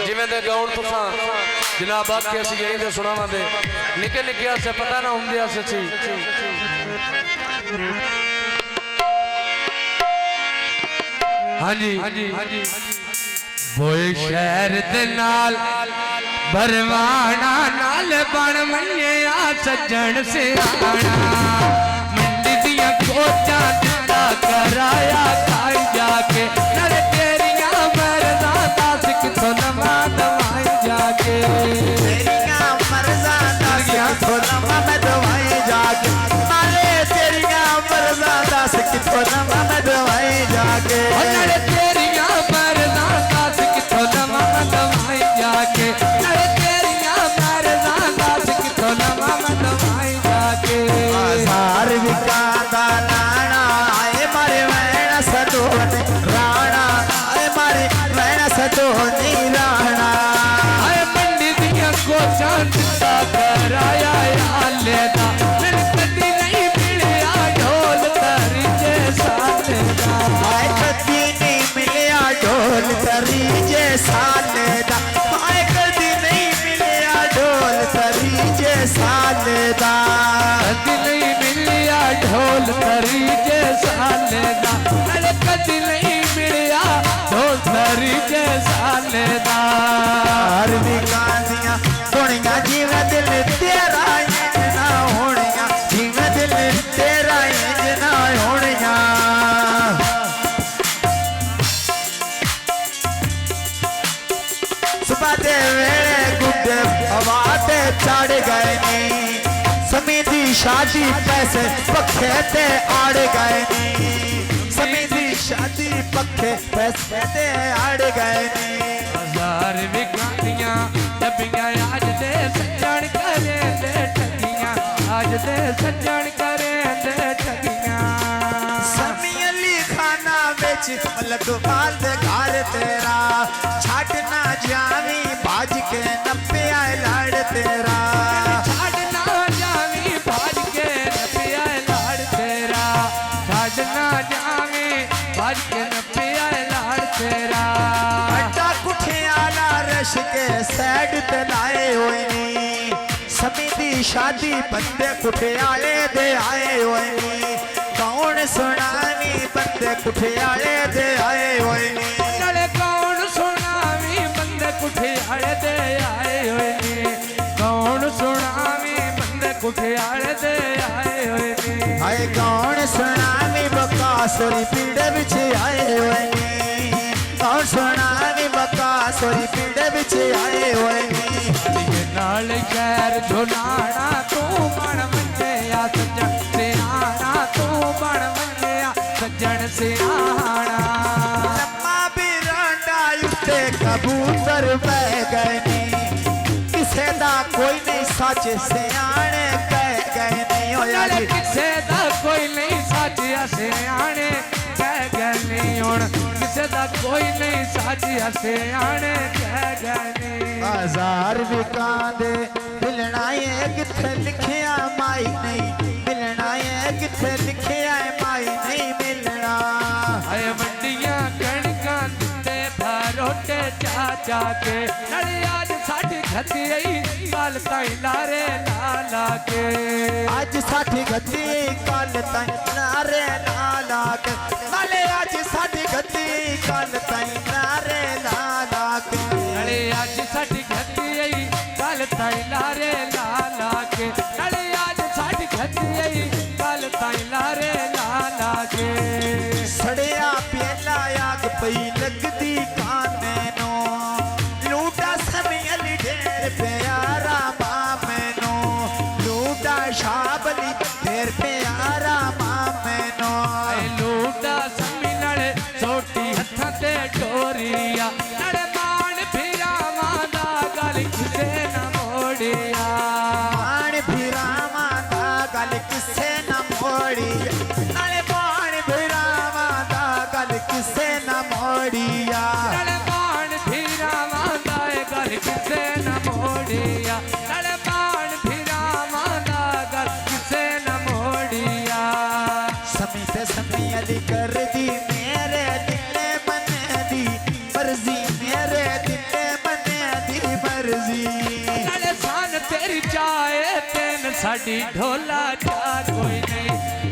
जिवें दे गाउण तुसां जनाब आखे असीं यहीं दे सुणावां दे निके निके से पता ना हुंदे सच्ची हाँ जी बोए शहर दे नाल बरवाना नाल बन मनिया सज्जन सियाणा मंडी दियां कोचां दिता कराया खाई जाके नाले तेरियां मरज़ां दस किथों नवां दवाई जाके तेरियां मरज़ां दस किथों नवां मैं दवाई जाके नाले तेरियां मरज़ां दस किथों नवां मैं दवाई जाके नाले तेरियां मरज़ां दस किथों नवां मैं दवाई जाके नाले तेरियां मरज़ां दस किथों नवां मैं दवाई जाके बाजार विकांदा नाना आए मारे वैना सदोनी राणा आए मारे वैना सदोनी राणा आए मंडी दियां कोचां दिता कराया आले दा मैंने कदी नहीं मिलिया ढोल तरी जे साले दा आए कदी नहीं मिलिया ढोल तरी जे साले दा आए कदी नहीं मिलिया ढोल तरी जे साले दा कदी नहीं मिलिया ढोल तरी जे साले दा अरे कदी नहीं मिलिया ढोल तरी जे साले दा हर भी गांदियां होनियां जीवे दिल तेरा इंज ना होनियां जीवे दिल तेरा इंज ना होनियां सुबह दे वेले गुड्डे हवा ते चढ़ गए नी समी दी शादी पैसे पखे ते आड़ गए नी समी दी शादी पखे पैसे ते आड़ गए नी हजार विकानियां डबियां आज दे सज्जन करे दे ठगियां आज दे सज्जन करे दे ठगियां समी अली खाना बेच लदवाल दे घर तेरा छाट ना जावी बाज के नपे आए लाड़ तेरा छाट ना जावी बाज के नपे आए लाड़ तेरा छाट ना जावी बाज के नपे आए लाड़ तेरा अड्डा कुठियाला रश के सैड ते लाए होए नी समी दी शादी बंदे कुठियाले दे आए होए नी कौन सुनावी बंदे कुठियाले दे आए होए नी नाले कौन सुनावी बंदे कुठियाले दे आए होए नी कौन सुनावी बंदे कुठियाले दे आए होए नी आए कौन सुनावी बकासुरी पीड़े बिच आए हुए नी कौन सुनावी बकासुरी पीड़े बिच आए हुए नी नाल शहर झुलाना तू बन मंजिया सज्जन सियाणा तू बन मंजिया सज्जन सियाणा लम्मा भी रांडा उत्ते कबूतर बह गए नी किसे दा कोई नहीं सच सियाणे कह गए नी होया जी किसे दा कोई नहीं सच सियाणे कह गए नहीं हुण किसे दा कोई नहीं सच सियाणे कह गए नहीं हजार विकांदे मिलना ये किथे लिखिया माई नहीं मिलना ये किथे लिखिया माई नहीं मिलना आए मंडियां कणकां दिते भरोटे चाचा के नाले आज साडी खती आई कल ताई लारे लाला के आज साथी गति कल ताई नारे लाला के नाले आज साथी गति कल ताई नारे लाला के नाले आज साडी खती आई कल ताई लारे लाला के नाले आज साडी खती आई कल ताई लारे लाला के सड़िया पेला आग पई लगदी काने नो लूटा समी अली ढेर प्यारा मामे नो लूटा शाबली ढेर प्यारा मामे नो आए लूटा समी नाले सोटी हत्थां ते डोरिया नाले मान फिरावां दा गल किसे ना मोड़िया पाण फिरावां दा गल किसे न मोड़ी नाले पाण फिरावां दा गल किसे न मोड़िया नाले मान फिरावां दा गल किसे ना मोड़िया नाले मान फिरावां दा गल किसे ना मोड़िया समी ते समी अली कर दी मेरे दिल मन दी मर्जी मेरे दिल मन साड़ी ढोला जा कोई नहीं